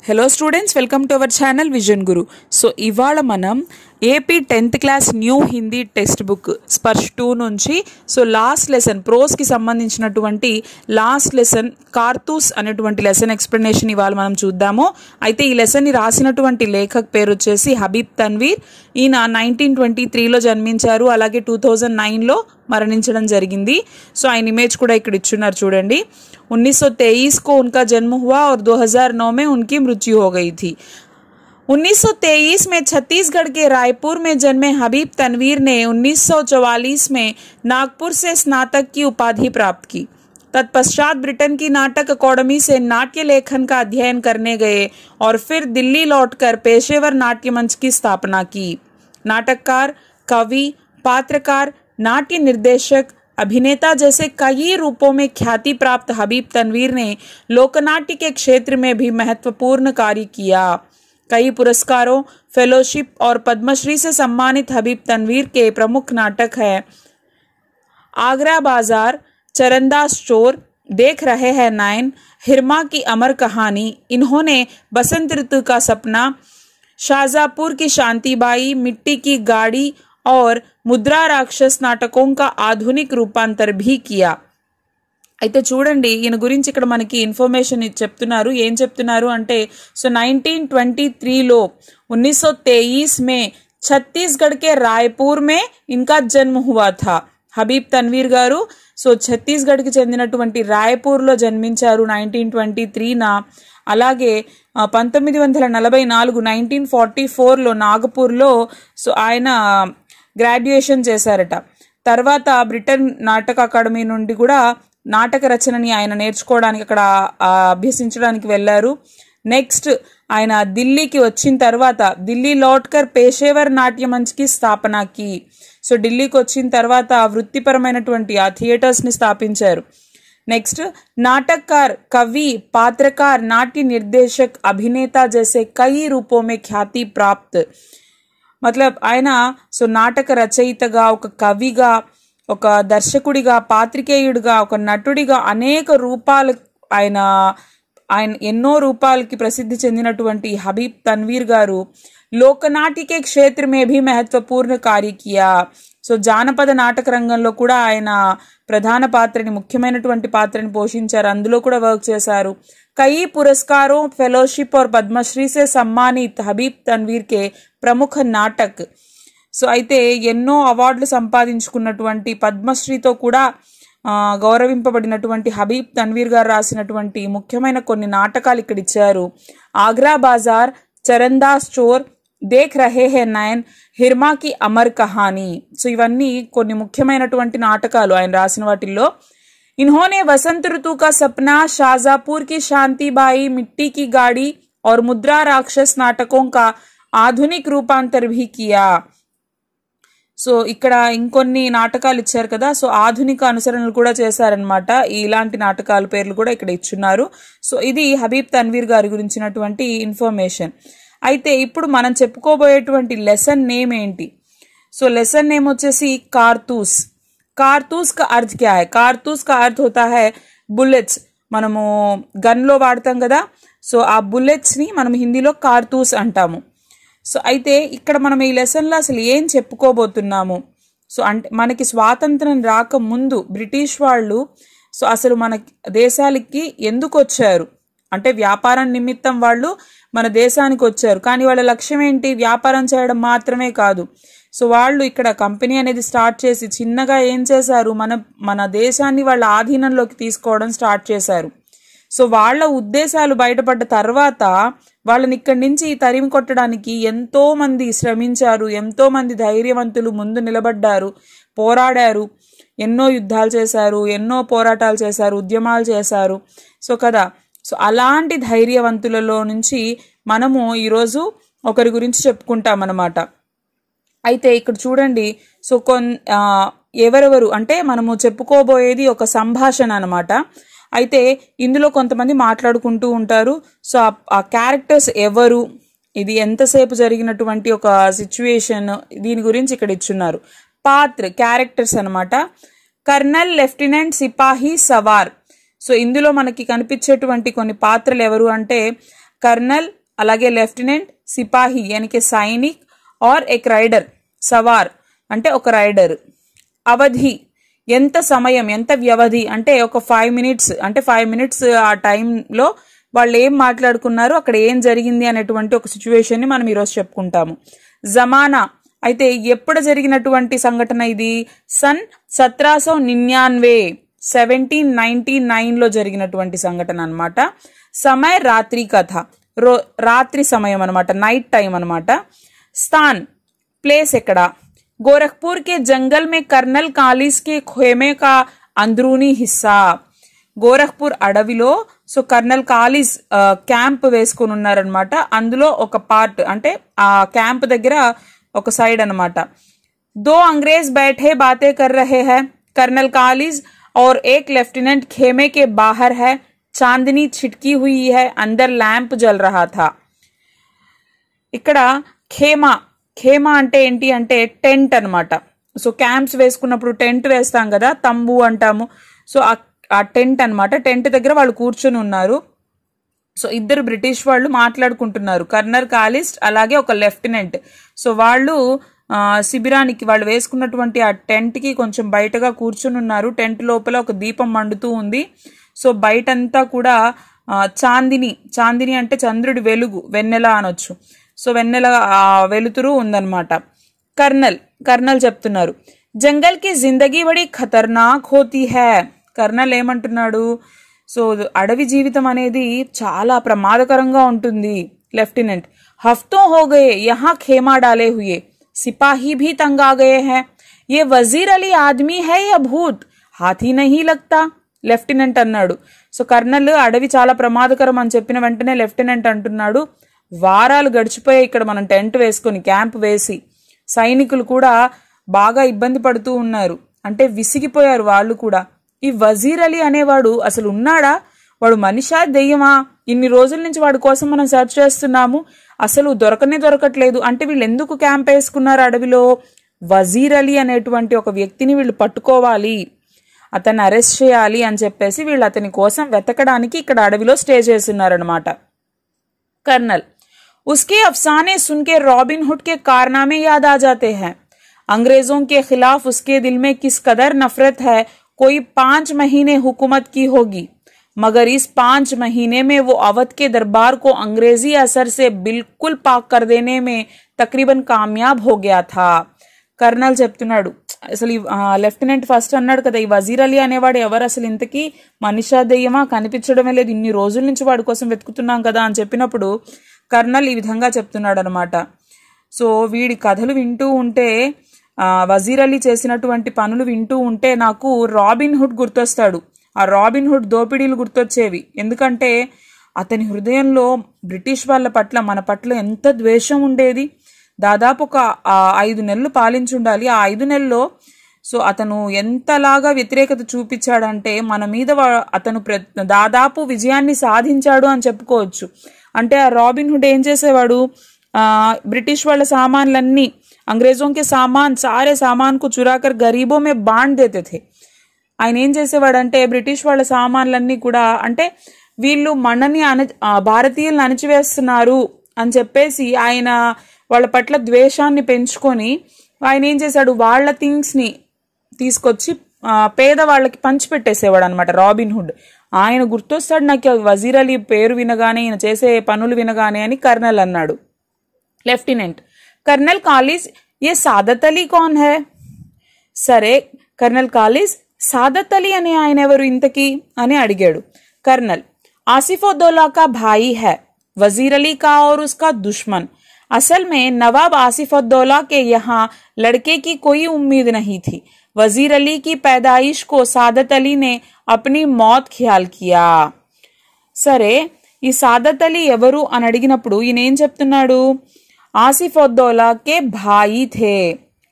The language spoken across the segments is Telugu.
Hello students, welcome to our channel vision Guru. So ఇవాళ మనం AP 10th class new Hindi text book Sparsh 2 నుంచి సో లాస్ట్ లెసన్ ప్రోస్కి సంబంధించినటువంటి లాస్ట్ లెసన్ కార్తూస్ అనేటువంటి లెసన్ ఎక్స్ప్లెనేషన్ ఇవాళ మనం చూద్దాము. అయితే ఈ లెసన్ని రాసినటువంటి లేఖక్ పేరు వచ్చేసి హబీబ్ తన్వీర్. ఈయన 1923లో జన్మించారు, అలాగే 2009లో మరణించడం జరిగింది. సో ఆయన ఇమేజ్ కూడా ఇక్కడ ఇచ్చున్నారు చూడండి. 1923 को उनका जन्म हुआ और 2009 में उनकी मृत्यु हो गई थी. 1923 में छत्तीसगढ़ के रायपुर में जन्मे हबीब तनवीर ने 1944 में नागपुर से स्नातक की उपाधि प्राप्त की. तत्पश्चात ब्रिटेन की नाटक अकादमी से नाट्य लेखन का अध्ययन करने गए और फिर दिल्ली लौटकर पेशेवर नाट्य मंच की स्थापना की. नाटककार, कवि, पात्रकार, नाट्य निर्देशक, अभिनेता जैसे कई रूपों में ख्याति प्राप्त हबीब तनवीर ने लोकनाट्य के क्षेत्र में भी महत्वपूर्ण कार्य किया. कई पुरस्कारों, फेलोशिप और पद्मश्री से सम्मानित हबीब तनवीर के प्रमुख नाटक हैं आगरा बाजार, चरणदास चोर, देख रहे हैं नैन, हिरमा की अमर कहानी. इन्होंने बसंत ऋतु का सपना, शाहजहाँपुर की शांतिबाई, मिट्टी की गाड़ी और ముద్రా రాక్షస్ నాటకం కా ఆధునిక రూపాంతర్ భీ కియా. అయితే చూడండి, ఈయన గురించి ఇక్కడ మనకి ఇన్ఫర్మేషన్ చెప్తున్నారు. ఏం చెప్తున్నారు అంటే, సో 1923లో 1923 में छत्तीसगढ़ के रायपुर में इनका जन्म हुआ था. హబీబ్ తన్వీర్ గారు సో ఛత్తీస్గఢ్కి చెందినటువంటి రాయ్పూర్లో జన్మించారు 1923న. అలాగే 1944 1944లో నాగపూర్లో సో ఆయన గ్రాడ్యుయేషన్ చేశారట. తర్వాత బ్రిటన్ నాటక అకాడమీ నుండి కూడా నాటక రచనని ఆయన నేర్చుకోవడానికి అక్కడ అభ్యసించడానికి వెళ్ళారు. నెక్స్ట్ ఆయన ఢిల్లీకి వచ్చిన తర్వాత ఢిల్లీ లౌట్కర్ పేషేవర్ నాట్య మంచ్కి స్థాపనకి, సో ఢిల్లీకి వచ్చిన తర్వాత వృత్తిపరమైనటువంటి ఆ థియేటర్స్ని స్థాపించారు. నెక్స్ట్ नाटककार, कवि, पात्रकार, नाट्य निर्देशक, अभिनेता जैसे कई रूपों में ख्याति प्राप्त. मतलब ఆయన సో నాటక రచయితగా, ఒక కవిగా, ఒక దర్శకుడిగా, పాత్రికేయుడిగా, ఒక నటుడిగా అనేక రూపాలు ఆయన ఎన్నో రూపాలకి ప్రసిద్ధి చెందినటువంటి హబీబ్ తన్వీర్ గారు లోకనాట్య కే క్షేత్ర మే భీ మహత్వపూర్ణ కార్య కియా. సో జానపద నాటక రంగంలో కూడా ఆయన ప్రధాన పాత్రని, ముఖ్యమైనటువంటి పాత్రని పోషించారు, అందులో కూడా వర్క్ చేశారు. कई पुरस्कारों, फेलोशिप और पद्मश्री से सम्मानित हबीब तनवीर के ప్రముఖ నాటక్. సో అయితే ఎన్నో అవార్డులు సంపాదించుకున్నటువంటి, పద్మశ్రీతో కూడా గౌరవింపబడినటువంటి హబీబ్ తన్వీర్ గారు రాసినటువంటి ముఖ్యమైన కొన్ని నాటకాలు ఇక్కడ ఇచ్చారు. ఆగ్రా బాజార్, చరణదాస్ చోర్, దేఖ్ రహే హే నైన్, హిర్మా కి అమర్ కహానీ. సో ఇవన్నీ కొన్ని ముఖ్యమైనటువంటి నాటకాలు ఆయన రాసిన వాటిల్లో. इन्होंने वसंत ऋतु का सपना, शाहजहाँपुर की शांतिबाई, मिट्टी की गाड़ी और मुद्रा राक्षस नाटकों का ఆధునిక రూపాంతర్ భీ కియా. సో ఇక్కడ ఇంకొన్ని నాటకాలు ఇచ్చారు కదా, సో ఆధునిక అనుసరణలు కూడా చేశారనమాట. ఇలాంటి నాటకాల పేర్లు కూడా ఇక్కడ ఇచ్చున్నారు. సో ఇది హబీబ్ తన్వీర్ గారి గురించినటువంటి ఇన్ఫర్మేషన్. అయితే ఇప్పుడు మనం చెప్పుకోబోయేటువంటి లెసన్ నేమ్ ఏంటి? సో లెసన్ నేమ్ వచ్చేసి కార్తూస్. कारतूस का अर्थ क्या है? कारतूस का अर्थ होता है बुलेट्स. మనము గన్లో వాడతాం కదా, సో ఆ బుల్లెట్స్ని మనం హిందీలో కార్తూస్ అంటాము. సో అయితే ఇక్కడ మనం ఈ లెసన్లో అసలు ఏం చెప్పుకోబోతున్నాము? సో అంటే మనకి స్వాతంత్రం రాకముందు బ్రిటిష్ వాళ్ళు సో అసలు మన దేశాలకి ఎందుకు వచ్చారు అంటే, వ్యాపారం నిమిత్తం వాళ్ళు మన దేశానికి వచ్చారు. కానీ వాళ్ళ లక్ష్యం ఏంటి? వ్యాపారం చేయడం మాత్రమే కాదు. సో వాళ్ళు ఇక్కడ కంపెనీ అనేది స్టార్ట్ చేసి చిన్నగా ఏం చేశారు, మన దేశాన్ని వాళ్ళ ఆధీనంలోకి తీసుకోవడం స్టార్ట్ చేశారు. సో వాళ్ళ ఉద్దేశాలు బయటపడ్డ తర్వాత వాళ్ళని ఇక్కడి నుంచి తరిమి కొట్టడానికి ఎంతో మంది శ్రమించారు, ఎంతో మంది ధైర్యవంతులు ముందు నిలబడ్డారు, పోరాడారు, ఎన్నో యుద్ధాలు చేశారు, ఎన్నో పోరాటాలు చేశారు, ఉద్యమాలు చేశారు. సో కదా, సో అలాంటి ధైర్యవంతులలో నుంచి మనము ఈరోజు ఒకరి గురించి చెప్పుకుంటాం అన్నమాట. అయితే ఇక్కడ చూడండి, సో ఎవరెవరు అంటే మనము చెప్పుకోబోయేది ఒక సంభాషణ అనమాట. అయితే ఇందులో కొంతమంది మాట్లాడుకుంటూ ఉంటారు. సో ఆ క్యారెక్టర్స్ ఎవరు, ఇది ఎంతసేపు జరిగినటువంటి ఒక సిచ్యువేషన్, దీని గురించి ఇక్కడ ఇచ్చున్నారు. పాత్ర, క్యారెక్టర్స్ అనమాట. కర్నల్, లెఫ్టినెంట్, సిపాహి, సవార్. సో ఇందులో మనకి కనిపించేటువంటి కొన్ని పాత్రలు ఎవరు అంటే కర్నల్, అలాగే లెఫ్టినెంట్, సిపాహి యానికి సైనిక్, और एक రైడర్ సవార్ అంటే ఒక రైడర్. అవధి ఎంత సమయం, ఎంత వ్యవధి అంటే ఒక 5 minutes, అంటే 5 minutes ఆ టైంలో వాళ్ళు ఏం మాట్లాడుకున్నారు, అక్కడ ఏం జరిగింది అనేటువంటి ఒక సిచ్యువేషన్ ని మనం ఈరోజు చెప్పుకుంటాము. జమానా అయితే ఎప్పుడు జరిగినటువంటి సంఘటన ఇది? సన్ 1799 1799లో జరిగినటువంటి సంఘటన అన్నమాట. సమయ రాత్రి కథ, రాత్రి సమయం అన్నమాట, నైట్ టైం అన్నమాట. స్థాన్ ప్లేస్ ఎక్కడ? गोरखपुर के जंगल में कर्नल कालिस के खेमे का अंदरूनी हिस्सा. గోరఖ్పూర్ అడవిలో సో కర్నల్ కాలిస్ క్యాంప్ వేసుకుని ఉన్నారనమాట. అందులో ఒక పార్ట్ అంటే ఆ క్యాంప్ దగ్గర ఒక సైడ్ అనమాట. దో అంగ్రేజ్ बैठे बातें कर रहे हैं. कर्नल कालिस और एक लेफ्टिनेंट खेमे के बाहर है. चांदनी छिटकी हुई है. अंदर लैंप जल रहा था. ఇక్కడ ఖేమా, ఖేమా అంటే ఏంటి అంటే టెంట్ అనమాట. సో క్యాంప్స్ వేసుకున్నప్పుడు టెంట్ వేస్తాం కదా, తంబు అంటాము. సో ఆ టెంట్ అనమాట. టెంట్ దగ్గర వాళ్ళు కూర్చొని ఉన్నారు. సో ఇద్దరు బ్రిటిష్ వాళ్ళు మాట్లాడుకుంటున్నారు, కర్నల్ కాలిస్ అలాగే ఒక లెఫ్టినెంట్. సో వాళ్ళు శిబిరానికి వాళ్ళు వేసుకున్నటువంటి ఆ టెంట్ కి కొంచెం బయటగా కూర్చుని ఉన్నారు. టెంట్ లోపల ఒక దీపం మండుతూ ఉంది. సో బయటంతా కూడా చాందిని, చాందిని అంటే చంద్రుడి వెలుగు, వెన్నెల అనొచ్చు. సో వెన్నెల వెలుతురు ఉందన్నమాట. కర్నల్ చెప్తున్నారు, జంగల్ కి జిందగీ బడి ఖతర్నాక్ హోతీ హై. కర్నల్ ఏమంటున్నాడు? సో అడవి జీవితం అనేది చాలా ప్రమాదకరంగా ఉంటుంది. లెఫ్టినెంట్, హఫ్తో హో గయే యహా ఖేమా డాలే హుయే, సిపాహీ భీ తంగ్ ఆ గయే హై. ये वजीर अली आदमी है या भूत, हाथी नहीं लगता. లెఫ్టినెంట్ అన్నాడు. సో కర్నల్ అడవి చాలా ప్రమాదకరం అని చెప్పిన వెంటనే లెఫ్టినెంట్ అంటున్నాడు, వారాలు గడిచిపోయాయి ఇక్కడ మనం టెంట్ వేసుకుని క్యాంప్ వేసి, సైనికులు కూడా బాగా ఇబ్బంది పడుతూ ఉన్నారు, అంటే విసిగిపోయారు వాళ్ళు కూడా. ఈ వజీర్ అలీ అనేవాడు అసలు ఉన్నాడా? వాడు మనిషా దెయ్యమా? ఇన్ని రోజుల నుంచి వాడి కోసం మనం సెర్చ్ చేస్తున్నాము, అసలు దొరకట్లేదు. అంటే వీళ్ళు ఎందుకు క్యాంప్ వేసుకున్నారు అడవిలో? వజీర్ అలీ అనేటువంటి ఒక వ్యక్తిని వీళ్ళు పట్టుకోవాలి, అతన్ని అరెస్ట్ చేయాలి అని చెప్పేసి వీళ్ళు అతని కోసం వెతకడానికి ఇక్కడ అడవిలో స్టే చేస్తున్నారనమాట. कर्नल, उसके अफसाने सुन के रॉबिन हुड के कारनामे याद आ जाते हैं. अंग्रेजों के खिलाफ उसके दिल में किस कदर नफरत है. कोई 5 महीने हुकूमत की होगी, मगर इस 5 महीने में वो अवध के दरबार को अंग्रेजी असर से बिल्कुल पाक कर देने में तकरीबन कामयाब हो गया था. కర్నల్ చెప్తున్నాడు, అసలు లెఫ్టినెంట్ ఫస్ట్ అన్నాడు కదా, ఈ వజీర్ అలీ అనేవాడు ఎవరు, అసలు ఇంతకీ మనిషా దెయ్యమా, కనిపించడమే లేదు, ఇన్ని రోజుల నుంచి వాడి కోసం వెతుకుతున్నాం కదా అని చెప్పినప్పుడు కర్నల్ ఈ విధంగా చెప్తున్నాడు అనమాట. సో వీడి కథలు వింటూ ఉంటే, వజీర్ అలీ చేసినటువంటి పనులు వింటూ ఉంటే నాకు రాబిన్ హుడ్ గుర్తొస్తాడు. ఆ రాబిన్ హుడ్ దోపిడీలు గుర్తొచ్చేవి. ఎందుకంటే అతని హృదయంలో బ్రిటిష్ వాళ్ళ పట్ల, మన పట్ల ఎంత ద్వేషం ఉండేది. దాదాపు ఒక 5 నెలలు పాలించుండాలి. ఆ 5 నెలల్లో సో అతను ఎంతలాగా వ్యతిరేకత చూపించాడంటే మన మీద అతను దాదాపు విజయాన్ని సాధించాడు అని చెప్పుకోవచ్చు. అంటే ఆ రాబిన్ హుడ్ ఏం చేసేవాడు, బ్రిటిష్ వాళ్ళ సామాన్లన్నీ, అంగ్రేజోं के सामान, सारे सामान को चुराकर गरीबों में बांट देते थे. ఆయన ఏం చేసేవాడంటే బ్రిటిష్ వాళ్ళ సామాన్లన్నీ కూడా, అంటే వీళ్ళు మనని భారతీయులను అణిచివేస్తున్నారు అని చెప్పేసి ఆయన వాళ్ళ పట్ల ద్వేషాన్ని పెంచుకొని ఆయన ఏం చేశాడు, వాళ్ళ థింగ్స్ ని తీసుకొచ్చి పేదవాళ్ళకి పంచిపెట్టేసేవాడు అనమాట రాబిన్ హుడ్. ఆయన గుర్తొస్తాడు నాకు వజీర్ అలీ పేరు వినగానే, ఈయన చేసే పనులు వినగానే అని కర్నల్ అన్నాడు. లెఫ్టినెంట్, कर्नल कालिस, ये सादत अली कौन है. సరే कर्नल कालिस, सादत अली అనే ఆయన ఎవరు ఇంతకీ అని అడిగాడు. कर्नल, आसिफउद्दौला का भाई है, वजीर अली का और उसका दुश्मन. असल में नवाब आसिफउद्दौला के यहाँ लड़के की कोई उम्मीद नहीं थी. वजीर अली की पैदाइश को सादत अली ने अपनी मौत ख्याल किया. సరే ఈ సాదత్ అలీ ఎవరు అని అడిగినప్పుడు ఈయన ఏం చెప్తున్నాడు, ఆసిఫుద్దౌలాకే భాయి థే.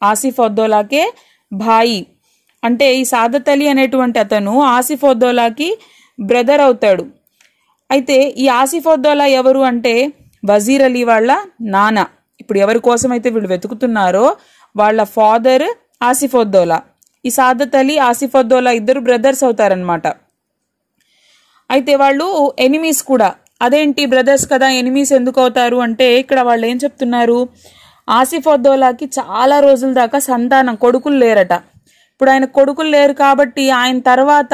ఆసిఫుద్దౌలాకే భాయి అంటే ఈ సాదత్ అలీ అనేటువంటి అతను ఆసిఫుద్దౌలాకి బ్రదర్ అవుతాడు. అయితే ఈ ఆసిఫుద్దౌలా ఎవరు అంటే వజీర్ అలీ వాళ్ళ నాన్న. ఇప్పుడు ఎవరి కోసం అయితే వీళ్ళు వెతుకుతున్నారో వాళ్ళ ఫాదర్ ఆసిఫుద్దౌలా. ఈ సాదత్ అలీ ఆసిఫుద్దౌలా ఇద్దరు బ్రదర్స్ అవుతారనమాట. అయితే వాళ్ళు ఎనిమీస్ కూడా. అదేంటి బ్రదర్స్ కదా ఎనిమీస్ ఎందుకు అవుతారు అంటే ఇక్కడ వాళ్ళు ఏం చెప్తున్నారు, ఆసిఫుద్దౌలాకి చాలా రోజుల దాకా సంతానం కొడుకులు లేరట. ఇప్పుడు ఆయన కొడుకులు లేరు కాబట్టి ఆయన తర్వాత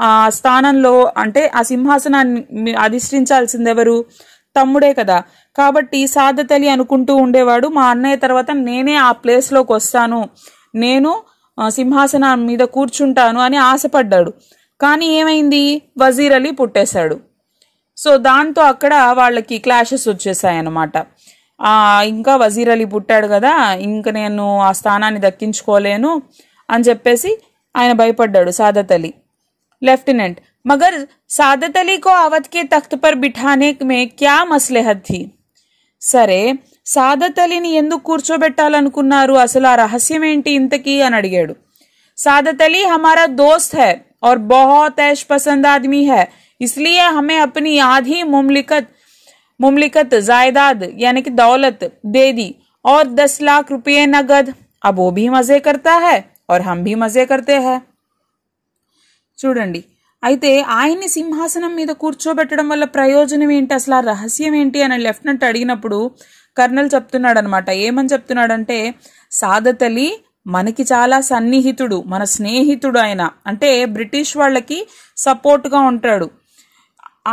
ఆ స్థానంలో అంటే ఆ సింహాసనాన్ని అధిష్ఠించాల్సింది ఎవరు, తమ్ముడే కదా. కాబట్టి సాదత్ అలీ అనుకుంటూ ఉండేవాడు, మా అన్నయ్య తర్వాత నేనే ఆ ప్లేస్లోకి వస్తాను, నేను సింహాసనం మీద కూర్చుంటాను అని ఆశపడ్డాడు. కానీ ఏమైంది, వజీర్ అలీ పుట్టేశాడు. సో దాంతో అక్కడ వాళ్ళకి క్లాషెస్ వచ్చేసాయన్నమాట. ఇంకా వజీర్ అలీ పుట్టాడు కదా, ఇంక నేను ఆ స్థానాన్ని దక్కించుకోలేను అని చెప్పేసి ఆయన భయపడ్డాడు సాదత్ అలీ. लेफ्टिनेंट मगर सादत अली को अवध के तख्त पर बिठाने में क्या मसलहत थी. సరే సాదత్ అలీని ఎందుకు కూర్చోబెట్టాలనుకున్నారు, అసలు ఆ రహస్యం ఏంటి ఇంతకీ అని అడిగాడు. सादत अली हमारा दोस्त है और बहुत ऐश पसंद आदमी है, इसलिए हमें अपनी आधी मुमलिकत जायदाद यानी कि दौलत दे दी और 10 लाख रुपये नगद. अब वो भी मजे करता है और हम भी मजे करते हैं. చూడండి, అయితే ఆయన్ని సింహాసనం మీద కూర్చోబెట్టడం వల్ల ప్రయోజనం ఏంటి, అసలు ఆ రహస్యం ఏంటి అని లెఫ్టినెంట్ అడిగినప్పుడు కర్నల్ చెప్తున్నాడు అనమాట. ఏమని చెప్తున్నాడంటే, సాదత్ అలీ మనకి చాలా సన్నిహితుడు, మన స్నేహితుడు ఆయన, అంటే బ్రిటిష్ వాళ్ళకి సపోర్ట్గా ఉంటాడు.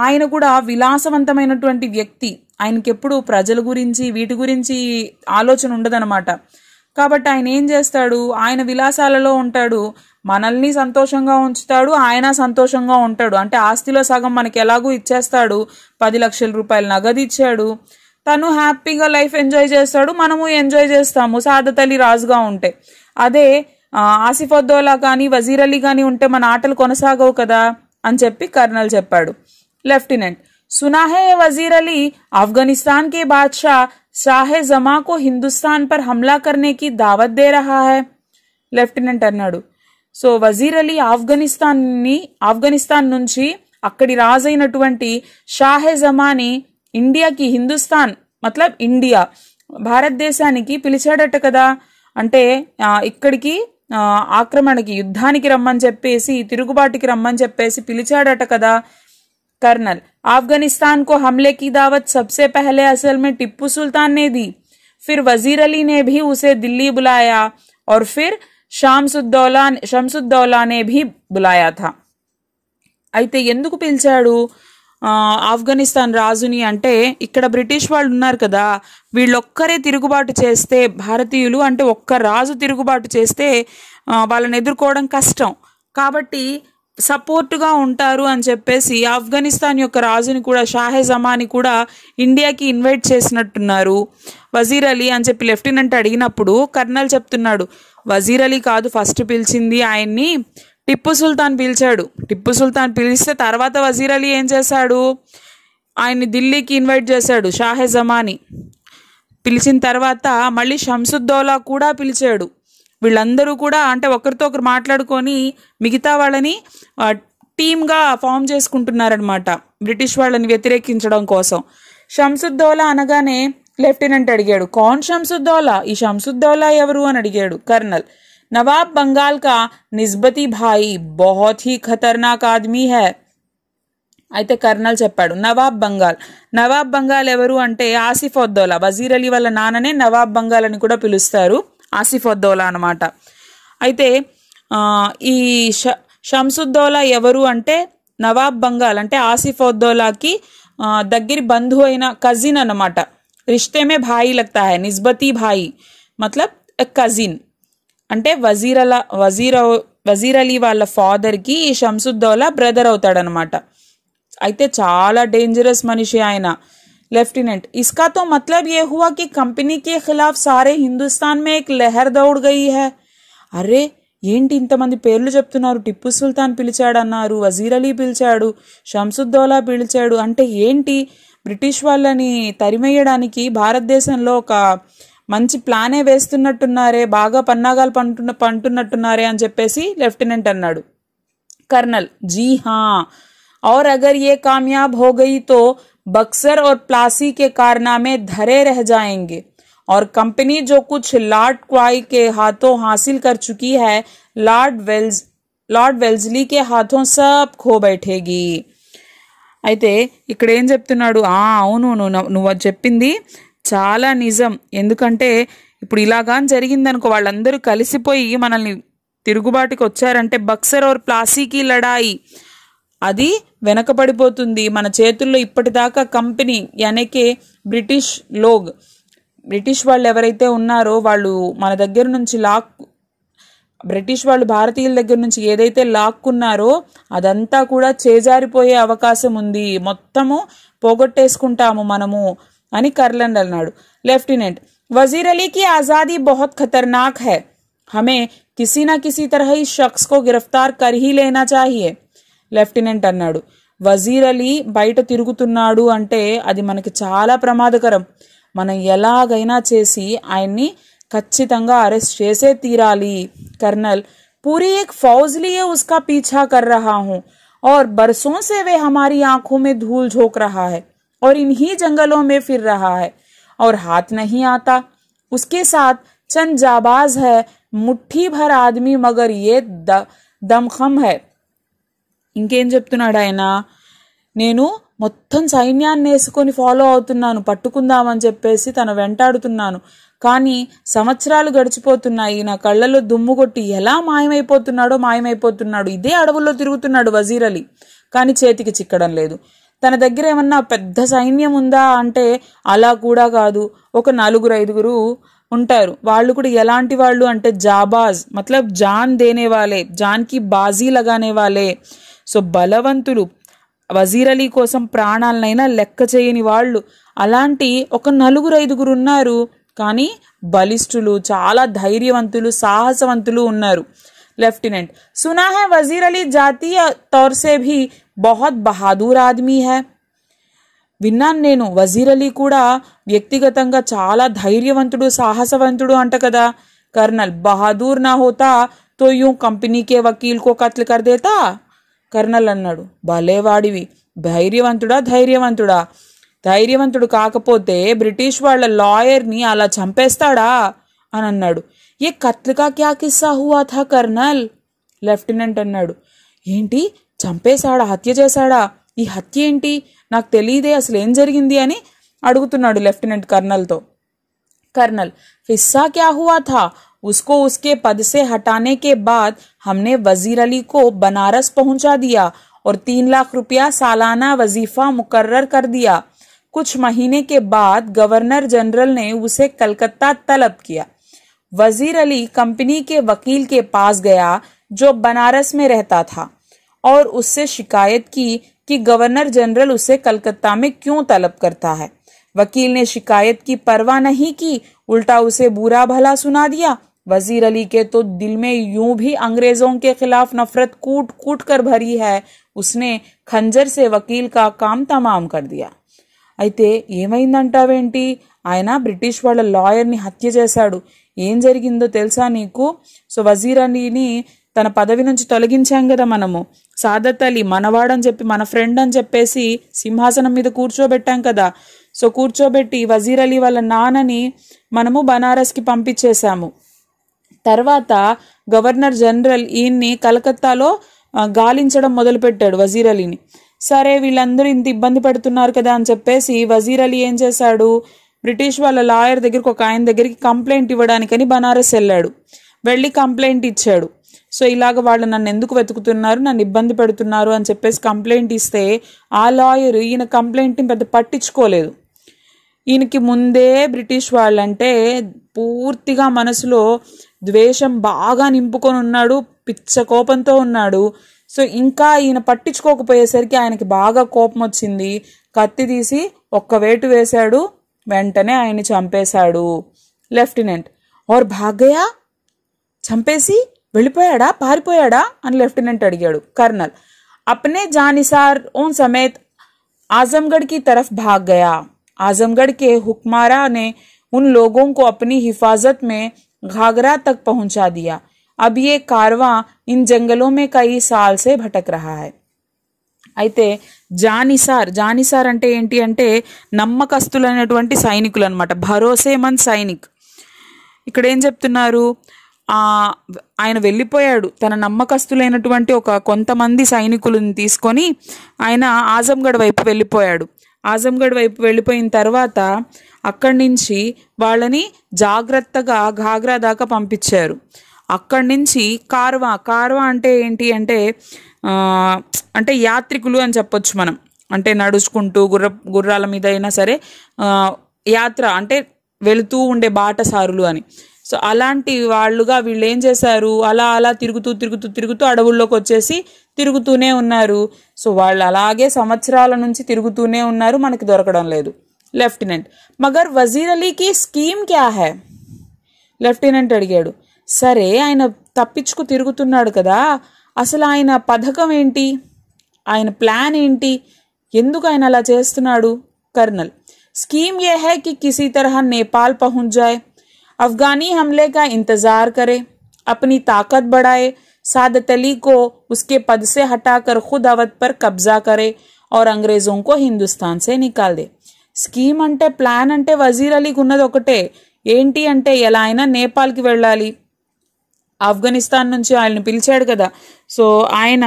ఆయన కూడా విలాసవంతమైనటువంటి వ్యక్తి, ఆయనకి ఎప్పుడు ప్రజల గురించి వీటి గురించి ఆలోచన ఉండదన్నమాట. కాబట్టి ఆయన ఏం చేస్తాడు, ఆయన విలాసాలలో ఉంటాడు, మనల్ని సంతోషంగా ఉంచుతాడు, ఆయన సంతోషంగా ఉంటాడు. అంటే ఆస్తిలో సగం మనకి ఎలాగూ ఇచ్చేస్తాడు, 10 లక్షల రూపాయలు నగదు ఇచ్చాడు, తను హ్యాపీగా లైఫ్ ఎంజాయ్ చేస్తాడు, మనము ఎంజాయ్ చేస్తాము సాదత్ అలీ రాజుగా ఉంటే. అదే ఆసిఫుద్దౌలా కానీ వజీర్ అలీ కానీ ఉంటే మన ఆటలు కొనసాగవు కదా అని చెప్పి కర్నల్ చెప్పాడు. लेफ्टिनेंट सुना है ये वजीर अली अफगानिस्तान के बादशाह शाह जमा को हिंदुस्तान पर हमला करने की दावत दे रहा है. లెఫ్టినెంట్ అన్నాడు, సో వజీర్ అలీ ఆఫ్ఘనిస్తాన్ నుంచి అక్కడి రాజైనటువంటి షాహే జమాని ఇండియాకి, హిందుస్థాన్ మతలబ్ ఇండియా భారతదేశానికి పిలిచాడట కదా, అంటే ఇక్కడికి ఆక్రమణకి యుద్ధానికి రమ్మని చెప్పేసి, తిరుగుబాటుకి రమ్మని చెప్పేసి పిలిచాడట కదా. कर्नल अफगानिस्तान को हमले की दावत सबसे पहले असल में टिप्पू सुल्तान ने दी, फिर वजीर अली ने भी उसे दिल्ली बुलाया और फिर शमसुद्दौला ने भी बुलाया था. అయితే ఎందుకు పిలిచాడు ఆఫ్ఘనిస్తాన్ రాజుని అంటే, ఇక్కడ బ్రిటిష్ వాళ్ళు ఉన్నారు కదా, వీళ్ళొక్కరే తిరుగుబాటు చేస్తే, భారతీయులు అంటే ఒక్క రాజు తిరుగుబాటు చేస్తే వాళ్ళని ఎదుర్కోవడం కష్టం, కాబట్టి సపోర్టుగా ఉంటారు అని చెప్పేసి ఆఫ్ఘనిస్తాన్ యొక్క రాజుని కూడా, షాహే జమాని కూడా ఇండియాకి ఇన్వైట్ చేసినట్టున్నారు వజీర్ అలీ అని చెప్పి లెఫ్టినెంట్ అడిగినప్పుడు కర్నల్ చెప్తున్నాడు, వజీర్ అలీ కాదు ఫస్ట్ పిలిచింది, ఆయన్ని టిప్పు సుల్తాన్ పిలిచాడు. టిప్పు సుల్తాన్ పిలిస్తే తర్వాత వజీర్ అలీ ఏం చేశాడు, ఆయన్ని దిల్లీకి ఇన్వైట్ చేశాడు. షాహే జమాని పిలిచిన తర్వాత మళ్ళీ షంసుద్దౌలా కూడా పిలిచాడు. వీళ్ళందరూ కూడా అంటే ఒకరితో ఒకరు మాట్లాడుకొని మిగతా వాళ్ళని టీమ్గా ఫామ్ చేసుకుంటున్నారనమాట బ్రిటిష్ వాళ్ళని వ్యతిరేకించడం కోసం. షంసుద్దౌలా అనగానే లెఫ్టినెంట్ అడిగాడు, కౌన్ షంసుద్దౌలా, ఈ షంసుద్దౌలా ఎవరు అని అడిగాడు కర్నల్. నవాబ్ బంగాల్ కా నిస్బతీ భాయి, బహుత్ హీ ఖతర్నాక్ ఆద్మీ హై. అయితే కర్నల్ చెప్పాడు నవాబ్ బంగాల్ ఎవరు అంటే ఆసిఫుద్దౌలా, వజీర్ అలీ వాళ్ళ నాన్ననే నవాబ్ బంగాల్ అని కూడా పిలుస్తారు, ఆసిఫుద్దౌలా అనమాట. అయితే ఈ షంసుద్దౌలా ఎవరు అంటే నవాబ్ బంగాల్ అంటే ఆసిఫుద్దౌలాకి దగ్గరి బంధువు అయిన కజిన్ అనమాట. రిష్తేమే భాయి లగ్తా హై, నిస్బతీ భాయి మతలబ్ కజిన్. అంటే వజీర్ అలీ వాళ్ళ ఫాదర్కి ఈ షంసుద్దౌలా బ్రదర్ అవుతాడనమాట. అయితే చాలా డేంజరస్ మనిషి ఆయన. लेफ्टिनेंट इसका तो मतलब ये हुआ कि कंपनी के खिलाफ सारे हिंदुस्तान में एक लहर दौड़ गई है. అరే ఏంటి ఇంతమంది పేర్లు చెప్తున్నారు, టిప్పు సుల్తాన్ పిలిచాడన్నారు, వజీర్ అలీ పిలిచాడు, షంసుద్దౌలా పిలిచాడు, అంటే ఏంటి బ్రిటిష్ వాళ్ళని తరిమేయడానికి భారతదేశంలో ఒక మంచి ప్లానే వేస్తున్నట్టున్నారే, బాగా పన్నాగాలు పంటున్నట్టున్నారే అని చెప్పేసి లెఫ్టినెంట్ అన్నాడు. कर्नल जी हाँ, और अगर ये कामयाब हो गई तो बक्सर और प्लासी के कारनामे धरे रह जाएंगे और कंपनी जो कुछ लॉर्ड क्वाई के हाथों हासिल कर चुकी है लॉर्ड वेल्सली के हाथों सब खो बैठेगी. అయితే ఇక్కడ ఏం చెప్తున్నాడు, అవును నువ్వు చెప్పింది చాలా నిజం. ఎందుకంటే ఇప్పుడు ఇలాగా జరిగిందనుకో, వాళ్ళందరూ కలిసిపోయి మనల్ని తిరుగుబాటుకి వచ్చారంటే బక్సర్ और ప్లాసీ की లడాయి అది వెనకబడిపోతుంది. మన చేతుల్లో ఇప్పటిదాకా కంపెనీ యానికే బ్రిటిష్ వాళ్ళు ఎవరైతే ఉన్నారో వాళ్ళు మన దగ్గర నుంచి బ్రిటిష్ వాళ్ళు భారతీయుల దగ్గర నుంచి ఏదైతే లాక్కున్నారో అదంతా కూడా చేజారిపోయే అవకాశం ఉంది, మొత్తము పోగొట్టేసుకుంటాము మనము అని కర్నల్ అన్నాడు. లెఫ్టినెంట్, वजीर अली की आज़ादी बहुत खतरनाक है, हमें किसी ना किसी तरह इस शख्स को गिरफ्तार कर ही लेना चाहिए. లెఫ్టినెంట్ అన్నాడు, వజీర్ అలీ బయట తిరుగుతున్నాడు అంటే అది మనకి చాలా ప్రమాదకరం, మనం ఎలాగైనా చేసి ఆయన్ని ఖచ్చితంగా అరెస్ట్ చేసే తీరాలి. कर्नल, पूरी एक फौज लिए उसका पीछा कर रहा हूँ और बरसों से वे हमारी आंखों में धूल झोंक रहा है और इन्हीं जंगलों में फिर रहा है और हाथ नहीं आता. उसके साथ चंद जाबाज है, मुट्ठी भर आदमी, मगर ये दमखम है. ఇంకేం చెప్తున్నాడు ఆయన, నేను మొత్తం సైన్యాన్ని వేసుకొని ఫాలో అవుతున్నాను, పట్టుకుందామని చెప్పేసి తన వెంటాడుతున్నాను, కానీ సంవత్సరాలు గడిచిపోతున్నాయి, నా కళ్ళలో దుమ్ము కొట్టి ఎలా మాయమైపోతున్నాడు. ఇదే అడవుల్లో తిరుగుతున్నాడు వజీర్ అలీ, కానీ చేతికి చిక్కడం లేదు. తన దగ్గర ఏమన్నా పెద్ద సైన్యం ఉందా అంటే అలా కూడా కాదు, ఒక 4-5 ఉంటారు. వాళ్ళు కూడా ఎలాంటి వాళ్ళు అంటే జాబాజ్ మతలబ్ జాన్ దేనే వాలే, జాన్ కి బాజీ లగానే వాలే. సో బలవంతులు, వజీర్ అలీ కోసం ప్రాణాలనైనా లెక్క చేయని వాళ్ళు. అలాంటి ఒక 4-5 ఉన్నారు, కానీ బలిష్ఠులు, చాలా ధైర్యవంతులు, సాహసవంతులు ఉన్నారు. లెఫ్టినెంట్, సునా హై వజీర్ అలీ జాతీయ తౌర్ సే భీ बहुत బహాదూర్ ఆద్మీ హై. విన్నాను నేను, వజీర్ అలీ కూడా వ్యక్తిగతంగా చాలా ధైర్యవంతుడు, సాహసవంతుడు అంట కదా. కర్నల్, బహాదూర్ నా హోతా తో యూं కంపెనీ కే వకీల్ కో కత్ల్ కర్ దేతా. కర్నల్ అన్నాడు, భలేవాడివి, ధైర్యవంతుడు కాకపోతే బ్రిటిష్ వాళ్ళ లాయర్ని అలా చంపేస్తాడా అని అన్నాడు. ఏ కత్ల్ కా క్యా కిస్సా హువా థా కర్నల్. లెఫ్టినెంట్ అన్నాడు, ఏంటి చంపేశాడా, హత్య చేశాడా, ఈ హత్య ఏంటి, నాకు తెలియదే, అసలు ఏం జరిగింది అని అడుగుతున్నాడు లెఫ్టినెంట్ కర్నల్తో. कर्नल, हिस्सा क्या हुआ था, उसको उसके पद से हटाने के बाद हमने वजीर अली को बनारस पहुंचा दिया और 3 लाख रुपया सालाना वजीफा मुकर्रर कर दिया. कुछ महीने के बाद गवर्नर जनरल ने उसे कलकत्ता तलब किया. वजीर अली कंपनी के वकील के पास गया जो बनारस में रहता था और उससे शिकायत की कि गवर्नर जनरल उसे कलकत्ता में क्यों तलब करता है. वकील ने शिकायत की परवाह नहीं की, उल्टा उसे बुरा भला सुना दिया. वजीर अली के तो दिल में यूं भी अंग्रेजों के खिलाफ नफरत कूट कूट कर भरी है, उसने खंजर से वकील का काम तमाम कर दिया. అయితే ఏమైందంటావేంటి, ఆయన బ్రిటిష్ వాళ్ళ లాయర్ని హత్య చేశాడు, ఏం జరిగిందో తెలుసా నీకు. సో వజీర్ అలీని తన పదవి నుంచి తొలగించాం కదా మనము, సాదత్ అలీ మనవాడని చెప్పి, మన ఫ్రెండ్ అని చెప్పేసి సింహాసనం మీద కూర్చోబెట్టాం కదా. సో కూర్చోబెట్టి వజీర్ అలీ వాళ్ళ నాన్నని మనము బనారస్కి పంపించేశాము. తర్వాత గవర్నర్ జనరల్ ఈయన్ని కలకత్తాలో గాలించడం మొదలుపెట్టాడు వజీర్ అలీని. సరే వీళ్ళందరూ ఇంత ఇబ్బంది పెడుతున్నారు కదా అని చెప్పేసి వజీర్ అలీ ఏం చేశాడు, బ్రిటిష్ వాళ్ళ లాయర్ దగ్గరికి, ఒక ఆయన దగ్గరికి కంప్లైంట్ ఇవ్వడానికని బనారస్ వెళ్ళాడు. వెళ్ళి కంప్లైంట్ ఇచ్చాడు. సో ఇలాగ వాళ్ళు నన్ను ఎందుకు వెతుకుతున్నారు, నన్ను ఇబ్బంది పెడుతున్నారు అని చెప్పేసి కంప్లైంట్ ఇస్తే ఆ లాయర్ ఈయన కంప్లైంట్ని పెద్ద పట్టించుకోలేదు. ఈయనకి ముందే బ్రిటిష్ వాళ్ళంటే పూర్తిగా మనసులో ద్వేషం బాగా నింపుకొని ఉన్నాడు, పిచ్చ కోపంతో ఉన్నాడు. సో ఇంకా ఈయన పట్టించుకోకపోయేసరికి ఆయనకి బాగా కోపం వచ్చింది. కత్తి తీసి ఒక్క వేటు వేశాడు, వెంటనే ఆయన్ని చంపేశాడు. లెఫ్టినెంట్, और भाग गया, చంపేసి వెళ్ళిపోయాడా, పారిపోయాడా అని లెఫ్టినెంట్ అడిగాడు. कर्नल, अपने जानिसारों समेत आजमगढ़ की तरफ भाग गया. आजमगढ़ के हुक्मरां ने उन लोगों को अपनी हिफाजत में घाघरा तक पहुंचा दिया. अब ये कारवां इन जंगलों में कई साल से भटक रहा है. అయితే జానిసార్ అంటే ఏంటి అంటే నమ్మకస్తులైనటువంటి సైనికులు అనమాట, భరోసేమంద్ సైనిక్. ఇక్కడ ఏం చెప్తున్నారు, ఆయన వెళ్ళిపోయాడు. తన నమ్మకస్తులైనటువంటి ఒక కొంతమంది సైనికులను తీసుకొని ఆయన ఆజంగఢ్ వైపు వెళ్ళిపోయాడు. ఆజంగఢ్ వైపు వెళ్ళిపోయిన తర్వాత అక్కడి నుంచి వాళ్ళని జాగ్రత్తగా ఘాగ్రా దాకా పంపించారు. అక్కడి నుంచి కార్వా అంటే ఏంటి అంటే అంటే యాత్రికులు అని చెప్పొచ్చు మనం. అంటే నడుచుకుంటూ గుర్రాల మీద అయినా సరే యాత్ర అంటే వెళుతూ ఉండే బాటసారులు అని. సో అలాంటి వాళ్ళుగా వీళ్ళు ఏం చేశారు, అలా తిరుగుతూ అడవుల్లోకి వచ్చేసి తిరుగుతూనే ఉన్నారు. సో వాళ్ళు అలాగే సంవత్సరాల నుంచి తిరుగుతూనే ఉన్నారు, మనకి దొరకడం లేదు. లెఫ్టినెంట్ మగర్ వజీర్ అలీకి స్కీమ్ క్యా హై, లెఫ్టినెంట్ అడిగాడు. సరే ఆయన తప్పించుకు తిరుగుతున్నాడు కదా, అసలు ఆయన పథకం ఏంటి, ఆయన ప్లాన్ ఏంటి, ఎందుకు ఆయన అలా చేస్తున్నాడు? कर्नल स्कीम यह है कि किसी तरह नेपाल पहुंच जाए, अफगानी हमले का इंतजार करे, अपनी ताकत बढ़ाए, सादत अली को उसके पद से हटाकर खुद अवध पर कब्जा करे और अंग्रेजों को हिंदुस्तान से निकाल दे. స్కీమ్ అంటే ప్లాన్ అంటే వజీర్ అలీకి ఉన్నది ఒకటే. ఏంటి అంటే ఎలా అయినా నేపాల్కి వెళ్ళాలి. ఆఫ్ఘనిస్తాన్ నుంచి ఆయన్ని పిలిచాడు కదా, సో ఆయన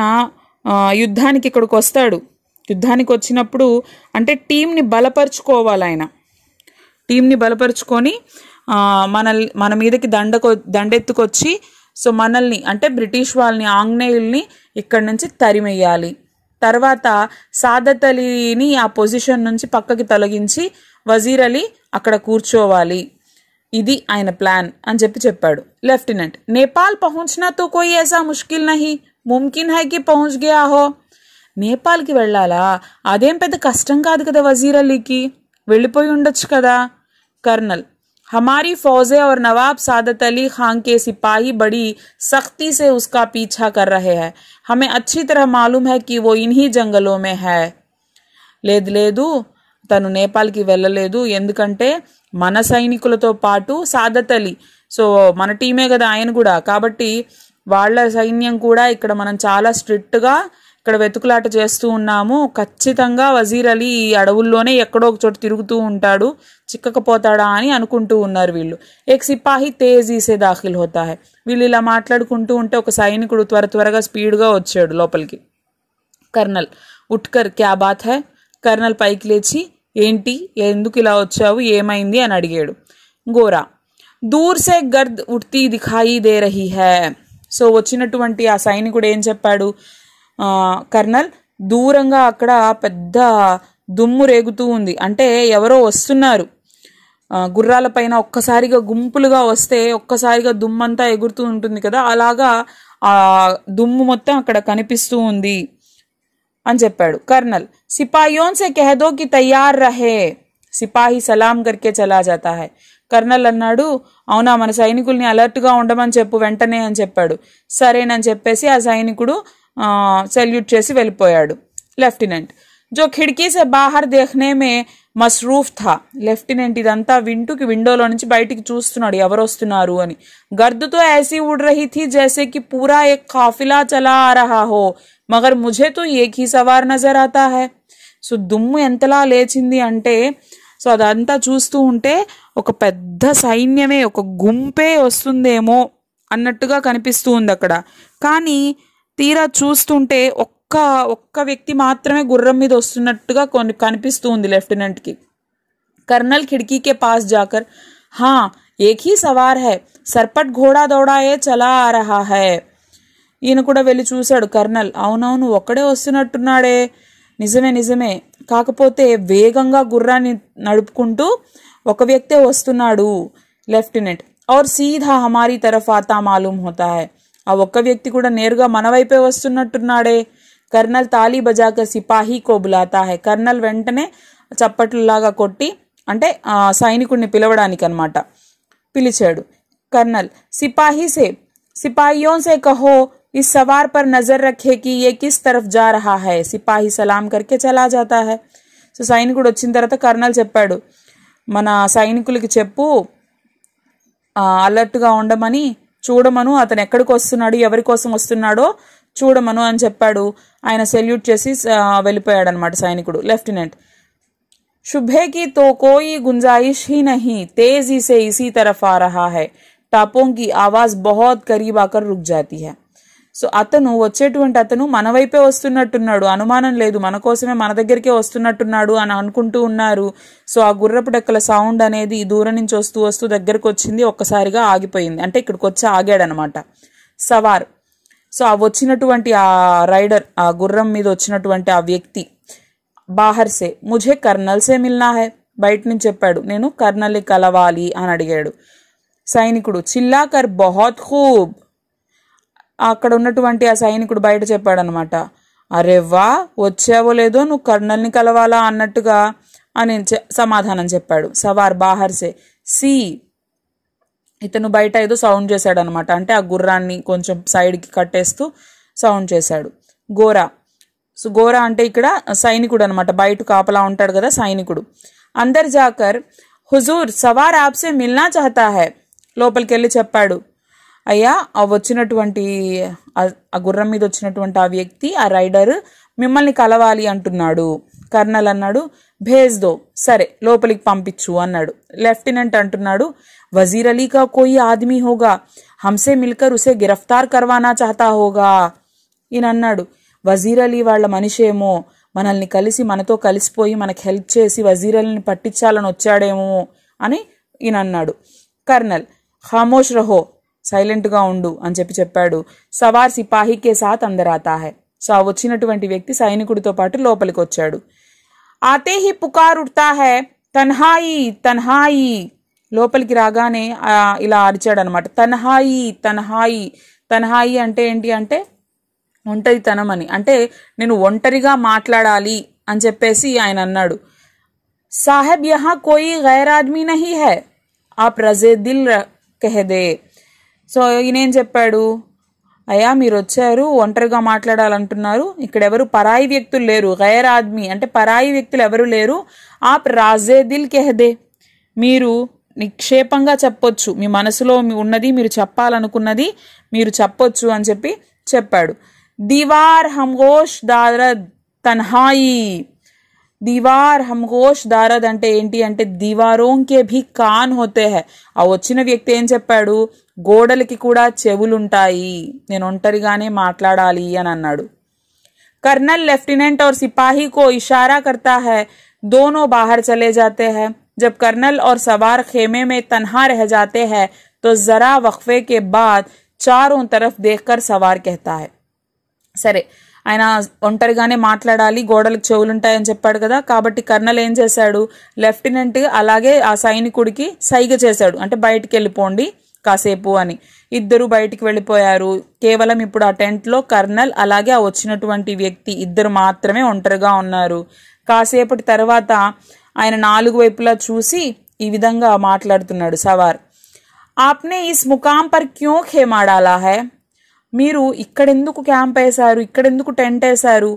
యుద్ధానికి ఇక్కడికి వస్తాడు. యుద్ధానికి వచ్చినప్పుడు అంటే టీంని బలపరుచుకోవాలి. ఆయన టీంని బలపరుచుకొని మన మీదకి దండెత్తుకొచ్చి సో మనల్ని అంటే బ్రిటిష్ వాళ్ళని ఆంగ్నేయుల్ని ఇక్కడి నుంచి తరిమెయ్యాలి. తర్వాత సాదత్ అలీని ఆ పొజిషన్ నుంచి పక్కకి తొలగించి వజీర్ అలీ అక్కడ కూర్చోవాలి. ఇది ఆయన ప్లాన్ అని చెప్పాడు. లెఫ్టినెంట్ నేపాల్ పహుంచనా తో కోయి ఐసా ముష్కిల్ నహీ, ముమ్కిన్ హై కి పహుంచ్ గయా హో. నేపాల్కి వెళ్ళాలా, అదేం పెద్ద కష్టం కాదు కదా వజీర్ అలీకి, వెళ్ళిపోయి ఉండొచ్చు కదా. कर्नल हमारी फौजें और नवाब सादत अली खान के सिपाही बड़ी सख्ती से उसका पीछा कर रहे हैं, हमें अच्छी तरह मालूम है कि वो इन्हीं जंगलों में है. లేదు తను నేపాల్కి వెళ్ళలేదు, ఎందుకంటే మన సైనికులతో పాటు సాదత్ అలీ, సో మన టీమే కదా ఆయన కూడా, కాబట్టి వాళ్ళ సైన్యం కూడా ఇక్కడ మనం చాలా స్ట్రిక్ట్గా ఇక్కడ వెతుకులాట చేస్తూ ఉన్నాము. ఖచ్చితంగా వజీర్ అలీ ఈ అడవుల్లోనే ఎక్కడో ఒక చోట తిరుగుతూ ఉంటాడు, చిక్కకపోతాడా అని అనుకుంటూ ఉన్నారు వీళ్ళు. ఏక్ సిపాహి తేజీసే దాఖిల్ హోతా హై. వీళ్ళు ఇలా మాట్లాడుకుంటూ ఉంటే ఒక సైనికుడు త్వరగా స్పీడ్గా వచ్చాడు లోపలికి. కర్నల్ ఉట్కర్ క్యా బాత్ హై. కర్నల్ పైకి లేచి ఏంటి, ఎందుకు ఇలా వచ్చావు, ఏమైంది అని అడిగాడు. గోరా దూర్ సే గర్ద్ ఉడ్తీ దిఖాయి దే రహీ హై. సో వచ్చినటువంటి ఆ సైనికుడు ఏం చెప్పాడు, కర్నల్ దూరంగా అక్కడ పెద్ద దుమ్ము రేగుతూ ఉంది, అంటే ఎవరో వస్తున్నారు గుర్రాల పైన, ఒక్కసారిగా గుంపులుగా వస్తే ఒక్కసారిగా దుమ్మంతా ఎగురుతూ ఉంటుంది కదా, అలాగా ఆ దుమ్ము మొత్తం అక్కడ కనిపిస్తూ ఉంది అని చెప్పాడు. कर्नल सिपाहियों से कह दो कि तैयार रहे, సిపాహి సలాం करके चला जाता है. కర్నల్ అన్నాడు, అవునా మన సైనికుల్ని అలర్ట్గా ఉండమని చెప్పు వెంటనే అని చెప్పాడు. సరేనని చెప్పేసి ఆ సైనికుడు సెల్యూట్ చేసి వెళ్ళిపోయాడు. లెఫ్టినెంట్ జో ఖిడ్కీ సే బాహర్ దేఖ్నే మే మస్రూఫ్ థా. లెఫ్టినెంట్ ఇదంతా విండోలో నుంచి బయటికి చూస్తున్నాడు ఎవరు వస్తున్నారు అని. గర్దుతో ఐసీ ఉడ్ రహీ థీ జైసే కి పూరా ఏక్ కాఫిలా చలా ఆ రహా హో, మగర్ ముఝే తో ఏక్ హీ సవార్ నజర్ ఆతా హై. సో దుమ్ము ఎంతలా లేచింది అంటే, సో అదంతా చూస్తూ ఉంటే ఒక పెద్ద సైన్యమే, ఒక గుంపే వస్తుందేమో అన్నట్టుగా కనిపిస్తూ ఉంది అక్కడ. కానీ తీరా చూస్తుంటే ఒక్క వ్యక్తి మాత్రమే గుర్రం మీద వస్తున్నట్టుగా కనిపిస్తూ ఉంది లెఫ్టినెంట్కి. कर्नल खिड़की के पास जाकर हाँ एक ही सवार है, सरपट घोड़ा दौड़ाए चला आ रहा है. ఈయన కూడా వెళ్ళి చూశాడు. కర్నల్ అవునవును ఒక్కడే వస్తున్నట్టున్నాడే, నిజమే, కాకపోతే వేగంగా గుర్రాన్ని నడుపుకుంటూ ఒక వ్యక్తే వస్తున్నాడు. లెఫ్టినెంట్ ఔర్ సీదా హమారీ తరఫ్ ఆతా మాలూమ్ హోతా హై. ఆ ఒక్క వ్యక్తి కూడా నేరుగా మన వైపే వస్తున్నట్టున్నాడే. కర్నల్ తాళీ బజాకర్ సిపాహీ కో బులాతా హై. కర్నల్ వెంటనే చప్పట్లలాగా కొట్టి అంటే సైనికుడిని పిలవడానికి అనమాట పిలిచాడు. कर्नल सिपाहियों से कहो इस सवार पर नजर रखे कि ये किस तरफ जा रहा है. सिपाही सलाम करके चला जाता है. సో సైనికుడు వచ్చిన తర్వాత కర్నల్ చెప్పాడు, మన సైనికులకి చెప్పు అలర్ట్గా ఉండమని, చూడమను అతను ఎక్కడికి వస్తున్నాడు ఎవరి కోసం వస్తున్నాడో చూడమను అని చెప్పాడు. ఆయన సెల్యూట్ చేసి వెళ్ళిపోయాడు అనమాట సైనికుడు. లెఫ్టినెంట్ शुभे की तो कोई गुंजाइश ही नहीं, तेजी से इसी तरफ आ रहा है, टापों की आवाज बहुत करीब आकर रुक जाती है. సో అతను వచ్చేటువంటి అతను మన వైపే వస్తున్నట్టున్నాడు, అనుమానం లేదు, మన కోసమే మన దగ్గరికే వస్తున్నట్టున్నాడు అని అనుకుంటూ ఉన్నారు. సో ఆ గుర్రపు డెక్కల సౌండ్ అనేది దూరం నుంచి వస్తూ వస్తూ దగ్గరకు వచ్చింది, ఒక్కసారిగా ఆగిపోయింది. అంటే ఇక్కడికి వచ్చి ఆగాడనమాట సవార్. సో ఆ వచ్చినటువంటి ఆ రైడర్, ఆ గుర్రం మీద వచ్చినటువంటి ఆ వ్యక్తి బాహర్ సే ముఝే కర్నల్ సే మిల్నా హై, బయట నుంచి చెప్పాడు, నేను కర్నల్ని కలవాలి అని అడిగాడు. సైనికుడు చిల్లాకర్ బహుత్ ఖూబ్, అక్కడ ఉన్నటువంటి ఆ సైనికుడు బయట చెప్పాడనమాట, అరే వా వచ్చావో లేదో నువ్వు కర్నల్ని కలవాలా అన్నట్టుగా అని సమాధానం చెప్పాడు. సవార్ బాహర్ సే సి, ఇతను బయట ఏదో సౌండ్ చేశాడు అనమాట, అంటే ఆ గుర్రాన్ని కొంచెం సైడ్కి కట్టేస్తూ సౌండ్ చేశాడు. గోరా, సో గోరా అంటే ఇక్కడ సైనికుడు అనమాట, బయట కాపలా ఉంటాడు కదా సైనికుడు. అందర్ జాకర్ హుజూర్ సవార్ ఆప్సే మిల్నా చాహతా హై, లోపలికి వెళ్ళి చెప్పాడు, అయ్యా ఆ వచ్చినటువంటి ఆ గుర్రం మీద వచ్చినటువంటి ఆ వ్యక్తి, ఆ రైడర్ మిమ్మల్ని కలవాలి అంటున్నాడు. కర్నల్ అన్నాడు, భేజ్ దో, సరే లోపలికి పంపించు అన్నాడు. లెఫ్టినెంట్ అంటున్నాడు, వజీర్ అలీ కా కోయి ఆద్మీ హోగా హంసే మిల్కర్ ఉసే గిరఫ్తార్ కర్వానా చాహతా హోగా. ఈయన అన్నాడు, వజీర్ అలీ వాళ్ళ మనిషేమో, మనల్ని కలిసి మనతో కలిసిపోయి మనకు హెల్ప్ చేసి వజీర్ అలీని పట్టించాలని వచ్చాడేమో అని ఈయన అన్నాడు. కర్నల్ ఖామోష్ రహో, సైలెంట్గా ఉండు అని చెప్పాడు. సవార్ సిపాహీకే సాత్ అందర్ ఆతా హై, సో వచ్చినటువంటి వ్యక్తి సైనికుడితో పాటు లోపలికి వచ్చాడు. ఆతే హీ పుకార్ ఉడ్తా హై తన్హాయి తన్హాయి, లోపలికి రాగానే ఇలా అరిచాడు అనమాట, తన్హాయి తన్హాయి. తన్హాయి అంటే ఏంటి అంటే ఒంటరితనం అని, అంటే నేను ఒంటరిగా మాట్లాడాలి అని చెప్పేసి ఆయన అన్నాడు. సాహెబ్ యహా కోయి గైర్ ఆద్మీ నహీ హై, ఆప్ రజే దిల్ కహదే. సో ఈయనేం చెప్పాడు, అయ్యా మీరు వచ్చారు ఒంటరిగా మాట్లాడాలంటున్నారు, ఇక్కడ ఎవరు పరాయి వ్యక్తులు లేరు, గైర్ ఆద్మీ అంటే పరాయి వ్యక్తులు ఎవరు లేరు, ఆప్ రాజే దిల్ కెహదే, మీరు నిక్షేపంగా చెప్పొచ్చు, మీ మనసులో ఉన్నది మీరు చెప్పాలనుకున్నది మీరు చెప్పొచ్చు అని చెప్పాడు. దీవార్ హమ్గోష్ దారద్ తన్హాయి, దీవార్ హమ్గోష్ దారద్ అంటే ఏంటి అంటే దీవారోంకే భీ కాన్ హోతే హై. ఆ వచ్చిన వ్యక్తి ఏం చెప్పాడు, గోడలకి కూడా చెవులుంటాయి, నేను ఒంటరిగానే మాట్లాడాలి అని అన్నాడు. कर्नल लेफ्टिनेंट और सिपाही को इशारा करता है, दोनों बाहर चले जाते हैं. जब कर्नल और सवार खेमे में तन्हा रह जाते हैं तो जरा वक्फे के बाद चारों तरफ देखकर सवार कहता है, సరే ఆయన ఒంటరిగానే మాట్లాడాలి, గోడలకు చెవులుంటాయని చెప్పాడు కదా, కాబట్టి కర్నల్ ఏం చేశాడు, లెఫ్టినెంట్ అలాగే ఆ సైనికుడికి సైగ చేశాడు, అంటే బయటికి వెళ్ళిపోండి కాసేపు అని. ఇద్దరు బయటికి వెళ్ళిపోయారు. కేవలం ఇప్పుడు ఆ టెంట్లో కర్నల్ అలాగే ఆ వచ్చినటువంటి వ్యక్తి ఇద్దరు మాత్రమే ఒంటరిగా ఉన్నారు. కాసేపటి తర్వాత ఆయన నాలుగు వైపులా చూసి ఈ విధంగా మాట్లాడుతున్నాడు సవార్. ఆప్నే is ముకాం per queue keema డాలా high, మీరు ఇక్కడెందుకు క్యాంప్ వేశారు, ఇక్కడెందుకు టెంట్ వేశారు.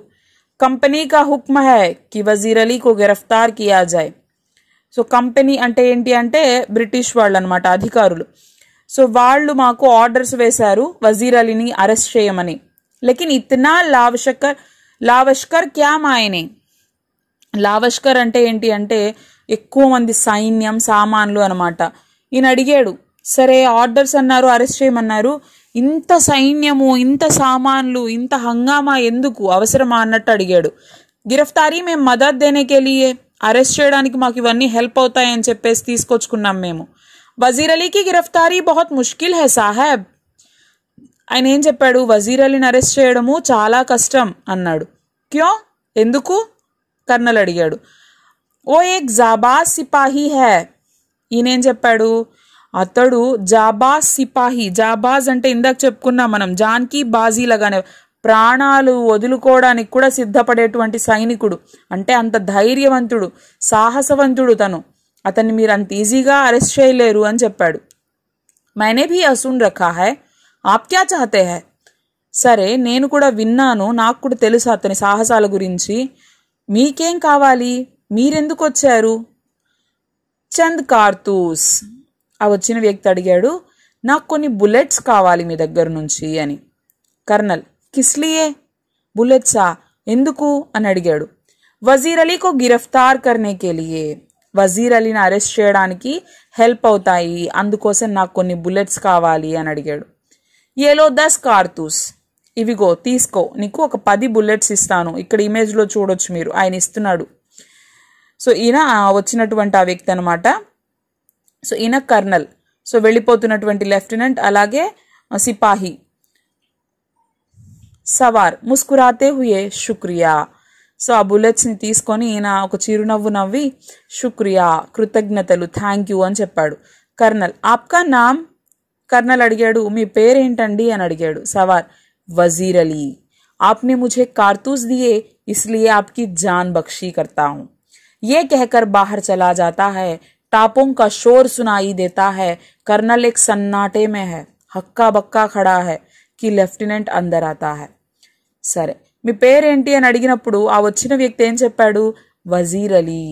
కంపెనీ కా హుక్మ హై కి వజీర్ అలీ కో గిరఫ్తార్ కియా జాయ్. సో కంపెనీ అంటే ఏంటి అంటే బ్రిటిష్ వాళ్ళు అనమాట, అధికారులు. సో వాళ్ళు మాకు ఆర్డర్స్ వేశారు వజీర్ అలీని అరెస్ట్ చేయమని. లేకిన్ ఇతనా లావష్కర్ క్యా మాయనే, లావష్కర్ అంటే ఏంటి అంటే ఎక్కువ మంది సైన్యం సామాన్లు అనమాట. ఈయన అడిగాడు, సరే ఆర్డర్స్ అన్నారు, అరెస్ట్ చేయమన్నారు, ఇంత సైన్యము ఇంత సామాన్లు ఇంత హంగామా ఎందుకు, అవసరమా అన్నట్టు అడిగాడు. గిరఫ్తారీ మేము మదద్ దేనేకే లియే, అరెస్ట్ చేయడానికి మాకు ఇవన్నీ హెల్ప్ అవుతాయని చెప్పేసి తీసుకొచ్చుకున్నాం మేము. వజీర్ అలీకి గిరఫ్తారీ బహుత్ ముష్కిల్ హై సాహెబ్. ఆయన ఏం చెప్పాడు, వజీర్ అలీని అరెస్ట్ చేయడము చాలా కష్టం అన్నాడు. క్యో, ఎందుకు కర్నల్ అడిగాడు. ఓ ఏక్ జాబాజ్ సిపాహీ హై. ఈయనేం చెప్పాడు, అతడు జాబాజ్ సిపాహి, జాబాజ్ అంటే ఇందాక చెప్పుకున్నాం మనం, జాన్కి బాజీ లాగానే ప్రాణాలు వదులుకోవడానికి కూడా సిద్ధపడేటువంటి సైనికుడు, అంటే అంత ధైర్యవంతుడు సాహసవంతుడు తను, అతన్ని మీరు అంత ఈజీగా అరెస్ట్ చేయలేరు అని చెప్పాడు. మైనే భీ అసున్ రఖా హై, ఆప్ క్యా చాహతే హై. సరే నేను కూడా విన్నాను, నాకు కూడా తెలుసు అతని సాహసాల గురించి, మీకేం కావాలి, మీరెందుకు వచ్చారు. చంద్ కార్తూస్, ఆ వచ్చిన వ్యక్తి అడిగాడు, నాకు కొన్ని బుల్లెట్స్ కావాలి మీ దగ్గర నుంచి అని. కర్నల్ కిస్లియే, బుల్లెట్సా ఎందుకు అని అడిగాడు. వజీర్ అలీ కో గిరఫ్తార్ కర్నే కే లియే, వజీర్ అలీని అరెస్ట్ చేయడానికి హెల్ప్ అవుతాయి, అందుకోసం నాకు కొన్ని బుల్లెట్స్ కావాలి అని అడిగాడు. ఏలో 10 కార్తూస్, ఇవిగో తీసుకో, నీకు ఒక 10 బుల్లెట్స్ ఇస్తాను. ఇక్కడ ఇమేజ్లో చూడొచ్చు మీరు, ఆయన ఇస్తున్నాడు. సో ఈయన వచ్చినటువంటి ఆ వ్యక్తి అనమాట. సో ఈయన కర్నల్, సో వెళ్ళిపోతున్నటువంటి లెఫ్టినెంట్, అలాగే సిపాహి. సవార్ ముస్కురాతే హుయే శుక్రియా. సో ఆ బుల్లెట్స్ని తీసుకొని ఈయన ఒక చిరునవ్వు నవ్వి శుక్రియా, కృతజ్ఞతలు, థ్యాంక్ యూ అని చెప్పాడు. కర్నల్ ఆప్కా నామ్, కర్నల్ అడిగాడు మీ పేరేంటండి అని అడిగాడు. సవార్ వజీర్ అలీ. आपने मुझे कारतूस दिए इसलिए आपकी जान बख्शी करता हूँ. ये कहकर बाहर चला जाता है. टापों का शोर सुनाई देता है. कर्नल एक सन्नाटे में है, हक्का बक्का खड़ा है कि लेफ्टिनेंट अंदर आता है. సరే, మీ పేరేంటి అని అడిగినప్పుడు ఆ వచ్చిన వ్యక్తి ఏం చెప్పాడు? వజీర్ అలీ.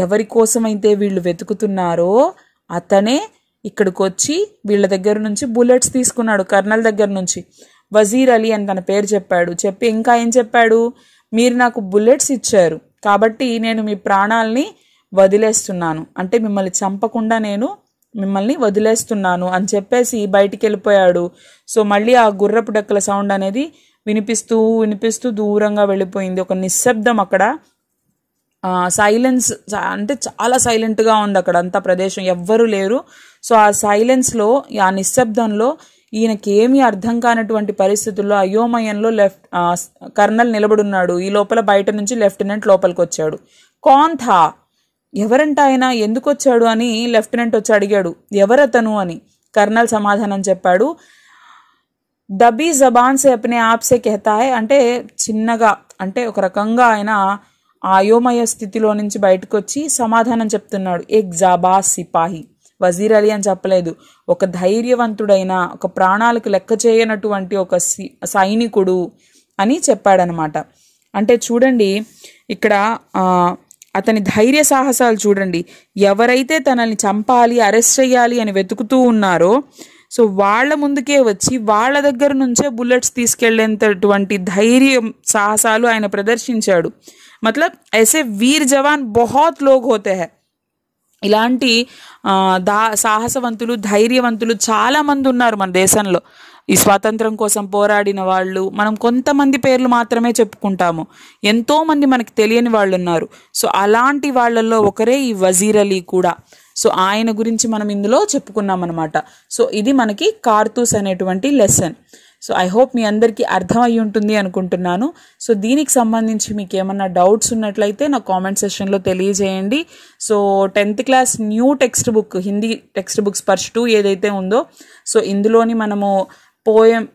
ఎవరి కోసమైతే వీళ్ళు వెతుకుతున్నారో అతనే ఇక్కడికి వచ్చి వీళ్ళ దగ్గర నుంచి బుల్లెట్స్ తీసుకున్నాడు, కర్నల్ దగ్గర నుంచి. వజీర్ అలీ అని తన పేరు చెప్పాడు. చెప్పి ఇంకా ఏం చెప్పాడు? మీరు నాకు బుల్లెట్స్ ఇచ్చారు కాబట్టి నేను మీ ప్రాణాలని వదిలేస్తున్నాను, అంటే మిమ్మల్ని చంపకుండా నేను మిమ్మల్ని వదిలేస్తున్నాను అని చెప్పేసి బయటికి వెళ్ళిపోయాడు. సో మళ్ళీ ఆ గుర్రపు డెక్కల సౌండ్ అనేది వినిపిస్తూ వినిపిస్తూ దూరంగా వెళ్ళిపోయింది. ఒక నిశ్శబ్దం అక్కడ, సైలెన్స్, అంటే చాలా సైలెంట్గా ఉంది అక్కడ అంతా ప్రదేశం, ఎవ్వరూ లేరు. సో ఆ సైలెన్స్లో, ఆ నిశ్శబ్దంలో ఈయనకి ఏమీ అర్థం కానటువంటి పరిస్థితుల్లో అయోమయంలో కర్నల్ నిలబడున్నాడు. ఈ లోపల బయట నుంచి లెఫ్టినెంట్ లోపలికి వచ్చాడు. కౌన్ థా, ఎవరంట ఆయన, ఎందుకు వచ్చాడు అని లెఫ్టినెంట్ వచ్చి అడిగాడు. ఎవరతను అని. కర్నల్ సమాధానం చెప్పాడు. దబీ జబాన్ సే అప్నే ఆప్ సే కెహతా హై, అంటే చిన్నగా, అంటే ఒక రకంగా ఆయన అయోమయ స్థితిలో నుంచి బయటకు వచ్చి సమాధానం చెప్తున్నాడు. ఏక్ జాబాజ్ సిపాహి, వజీర్ అలీ అని చెప్పలేదు, ఒక ధైర్యవంతుడైన, ఒక ప్రాణాలకు లెక్క చేయనటువంటి ఒక సైనికుడు అని చెప్పాడనమాట. అంటే చూడండి ఇక్కడ అతని ధైర్య సాహసాలు చూడండి. ఎవరైతే తనని చంపాలి, అరెస్ట్ చేయాలి అని వెతుకుతూ ఉన్నారో సో వాళ్ళ ముందుకే వచ్చి వాళ్ళ దగ్గర నుంచే బుల్లెట్స్ తీసుకెళ్లేంతటువంటి ధైర్యం సాహసాలు ఆయన ప్రదర్శించాడు. మతలబ్ ఐసే వీర్ జవాన్ బహుత్ లోగ్ హోతే హై. ఇలాంటి సాహసవంతులు, ధైర్యవంతులు చాలామంది ఉన్నారు మన దేశంలో. ఈ స్వాతంత్రం కోసం పోరాడిన వాళ్ళు మనం కొంతమంది పేర్లు మాత్రమే చెప్పుకుంటాము, ఎంతోమంది మనకి తెలియని వాళ్ళు ఉన్నారు. సో అలాంటి వాళ్ళల్లో ఒకరే ఈ వజీర్ అలీ కూడా. సో ఆయన గురించి మనం ఇందులో చెప్పుకున్నాం అనమాట. సో ఇది మనకి కార్తూస్ అనేటువంటి లెసన్. సో ఐ హోప్ మీ అందరికీ అర్థమయ్యి ఉంటుంది అనుకుంటున్నాను. సో దీనికి సంబంధించి మీకు ఏమన్నా డౌట్స్ ఉన్నట్లయితే నా కామెంట్ సెక్షన్లో తెలియజేయండి. So 10th class new text book, Hindi text books parch 2 ఏదైతే ఉందో, సో ఇందులోని మనము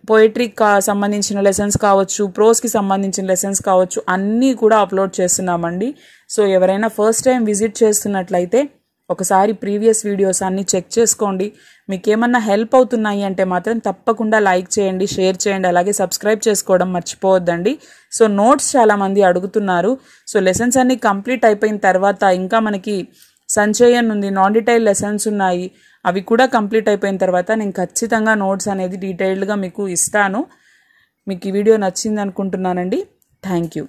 పోయిట్రీకి సంబంధించిన లెసన్స్ కావచ్చు, ప్రోస్కి సంబంధించిన లెసన్స్ కావచ్చు, అన్నీ కూడా అప్లోడ్ చేస్తున్నామండి. సో ఎవరైనా ఫస్ట్ టైం విజిట్ చేస్తున్నట్లయితే ఒకసారి ప్రీవియస్ వీడియోస్ అన్నీ చెక్ చేసుకోండి. మీకు ఏమన్నా హెల్ప్ అవుతున్నాయి అంటే మాత్రం తప్పకుండా లైక్ చేయండి, షేర్ చేయండి, అలాగే సబ్స్క్రైబ్ చేసుకోవడం మర్చిపోవద్దండి. సో నోట్స్ చాలామంది అడుగుతున్నారు. సో లెసన్స్ అన్నీ కంప్లీట్ అయిపోయిన తర్వాత ఇంకా మనకి సంచయన్ ఉంది, నాన్ డీటెయిల్ లెసన్స్ ఉన్నాయి, అవి కూడా కంప్లీట్ అయిపోయిన తర్వాత నేను ఖచ్చితంగా నోట్స్ అనేది డీటెయిల్డ్గా మీకు ఇస్తాను. మీకు ఈ వీడియో నచ్చింది అనుకుంటున్నానండి. Thank you.